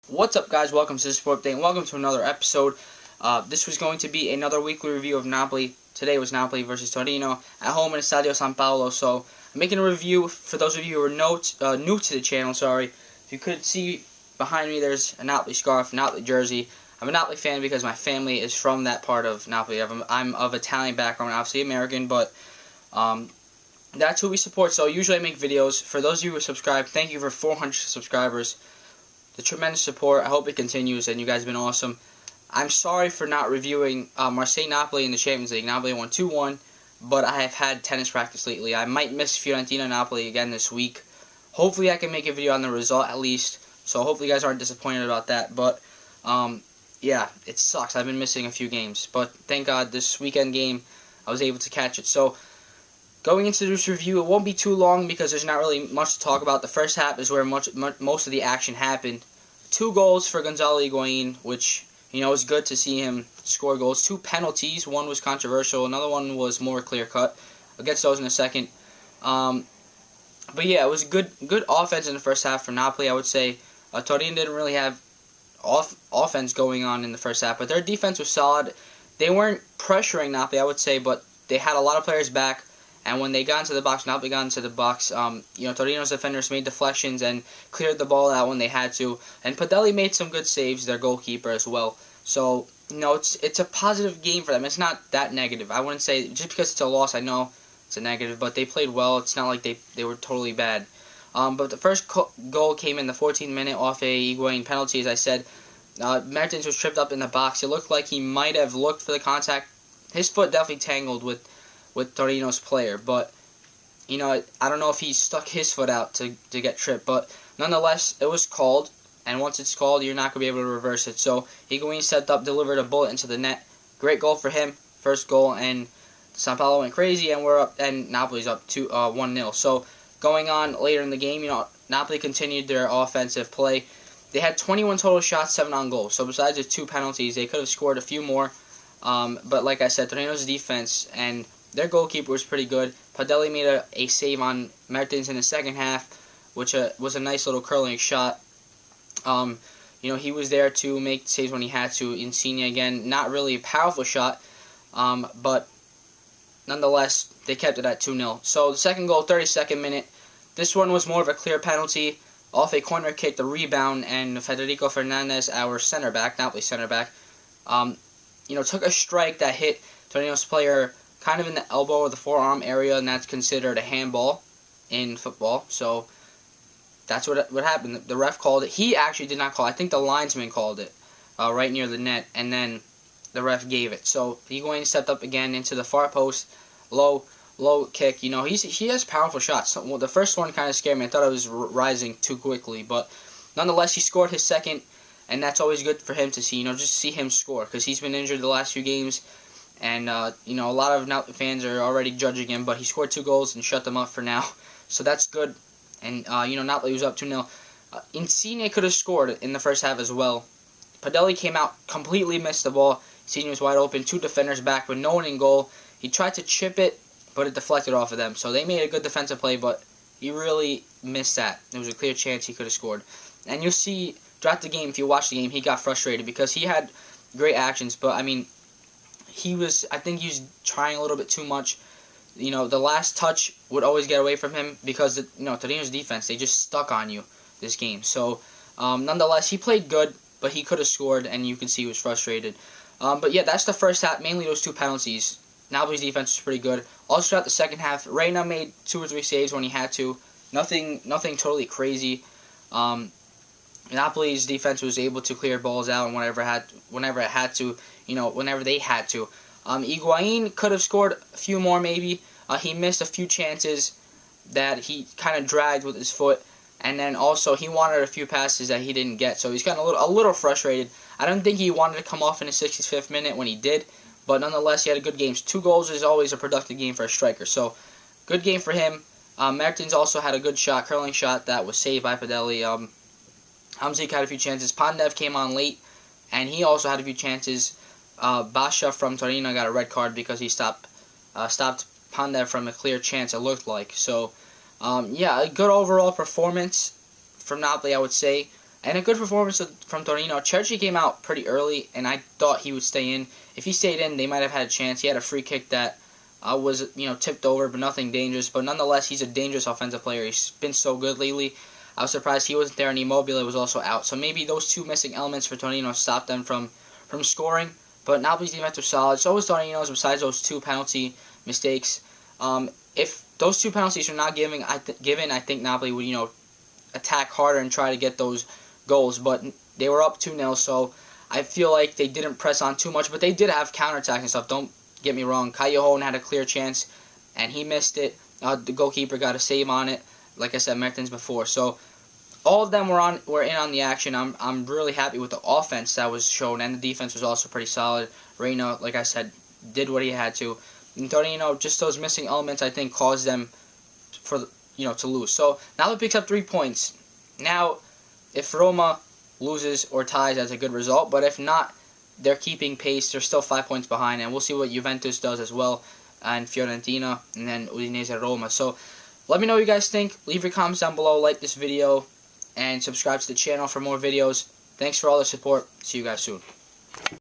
What's up, guys? Welcome to the Sport Update and welcome to another episode. This was going to be another weekly review of Napoli. Today was Napoli versus Torino at home in Stadio San Paolo. So I'm making a review for those of you who are new to the channel. If you could see behind me, there's a Napoli scarf, Napoli jersey. I'm a Napoli fan because my family is from that part of Napoli. I'm of Italian background, obviously American, but that's who we support. So usually I make videos. For those of you who subscribe, thank you for 400 subscribers. The tremendous support. I hope it continues, and you guys have been awesome. I'm sorry for not reviewing Marseille-Napoli in the Champions League. Napoli won 2-1, but I have had tennis practice lately. I might miss Fiorentina-Napoli again this week. Hopefully I can make a video on the result at least, so hopefully you guys aren't disappointed about that. But, yeah, it sucks. I've been missing a few games, but thank God this weekend game I was able to catch it. So, going into this review, it won't be too long because there's not really much to talk about. The first half is where most of the action happened. 2 goals for Gonzalo Higuain, which, you know, it was good to see him score goals. 2 penalties. One was controversial. Another one was more clear-cut. I'll get to those in a second. But yeah, it was good offense in the first half for Napoli, I would say. Torino didn't really have offense going on in the first half, but their defense was solid. They weren't pressuring Napoli, I would say, but they had a lot of players back. And when they got into the box, Napoli got into the box, Torino's defenders made deflections and cleared the ball out when they had to. And Padelli made some good saves, their goalkeeper as well. So, it's a positive game for them. It's not that negative. I wouldn't say, just because it's a loss, I know it's a negative, but they played well. It's not like they were totally bad. But the first goal came in the 14th minute off a Higuain penalty, as I said. Mertens was tripped up in the box. It looked like he might have looked for the contact. His foot definitely tangled with Torino's player, but I don't know if he stuck his foot out to get tripped, but nonetheless it was called, and once it's called you're not going to be able to reverse it. So Higuain stepped up, delivered a bullet into the net. Great goal for him, first goal, and San Paolo went crazy, and we're up, and Napoli's up 1-0. So going on later in the game, Napoli continued their offensive play. They had 21 total shots, 7 on goal. So besides the 2 penalties, they could have scored a few more, but like I said, Torino's defense and their goalkeeper was pretty good. Padelli made a save on Mertens in the second half, which was a nice little curling shot. He was there to make saves when he had to. Insigne again, not really a powerful shot, but nonetheless, they kept it at 2-0. So the second goal, 32nd minute. This one was more of a clear penalty off a corner kick, the rebound, and Federico Fernandez, our center back, Napoli center back, took a strike that hit Torino's player kind of in the elbow or the forearm area, and that's considered a handball in football. So that's what happened. The ref called it. He actually did not call it. I think the linesman called it right near the net, and then the ref gave it. So Higuain stepped up again into the far post, low kick. He has powerful shots. So, the first one kind of scared me. I thought I was rising too quickly, but nonetheless, he scored his second, and that's always good for him to see. Just see him score, because he's been injured the last few games. And, a lot of Napoli fans are already judging him, but he scored 2 goals and shut them up for now. So that's good. And, Napoli was up 2-0. Insigne could have scored in the first half as well. Padelli came out, completely missed the ball. Insigne was wide open, 2 defenders back, but no one in goal. He tried to chip it, but it deflected off of them. So they made a good defensive play, but he really missed that. There was a clear chance he could have scored. And you'll see throughout the game, if you watch the game, he got frustrated because he had great actions, but, I think he was trying a little bit too much. The last touch would always get away from him because, Torino's defense, they just stuck on you this game. So, nonetheless, he played good, but he could have scored, and you can see he was frustrated. But yeah, that's the first half, mainly those 2 penalties. Napoli's defense was pretty good. Also, throughout the second half, Reina made 2 or 3 saves when he had to. Nothing totally crazy. Napoli's defense was able to clear balls out and whenever it had to, whenever they had to. Higuain could have scored a few more maybe. He missed a few chances that he kind of dragged with his foot, and then also he wanted a few passes that he didn't get, so he's gotten a little frustrated. I don't think he wanted to come off in the 65th minute when he did, but nonetheless he had a good game. 2 goals is always a productive game for a striker, so good game for him. Mertens also had a good shot, curling shot that was saved by Padelli. Hamzik had a few chances. Pandev came on late, and he also had a few chances. Basha from Torino got a red card because he stopped Pandev from a clear chance, it looked like. So, yeah, a good overall performance from Napoli, I would say. And a good performance from Torino. Cerci came out pretty early, and I thought he would stay in. If he stayed in, they might have had a chance. He had a free kick that was tipped over, but nothing dangerous. But nonetheless, he's a dangerous offensive player. He's been so good lately. I was surprised he wasn't there, and Immobile was also out. So maybe those two missing elements for Torino stopped them from scoring. But Napoli's defense was solid. So was Torino's, besides those two penalty mistakes. If those two penalties were not given, I think Napoli would attack harder and try to get those goals. But they were up 2-0, so I feel like they didn't press on too much. But they did have counterattacks and stuff. Don't get me wrong. Higuain had a clear chance, and he missed it. The goalkeeper got a save on it. Like I said, Mertens before. So all of them were in on the action. I'm really happy with the offense that was shown, and the defense was also pretty solid. Reina, like I said, did what he had to. And Torino, just those missing elements, I think, caused them to lose. So Napoli picks up 3 points. Now, if Roma loses or ties, that's a good result. But if not, they're keeping pace. They're still 5 points behind, and we'll see what Juventus does as well, and Fiorentina, and then Udinese, Roma. So let me know what you guys think. Leave your comments down below, like this video, and subscribe to the channel for more videos. Thanks for all the support. See you guys soon.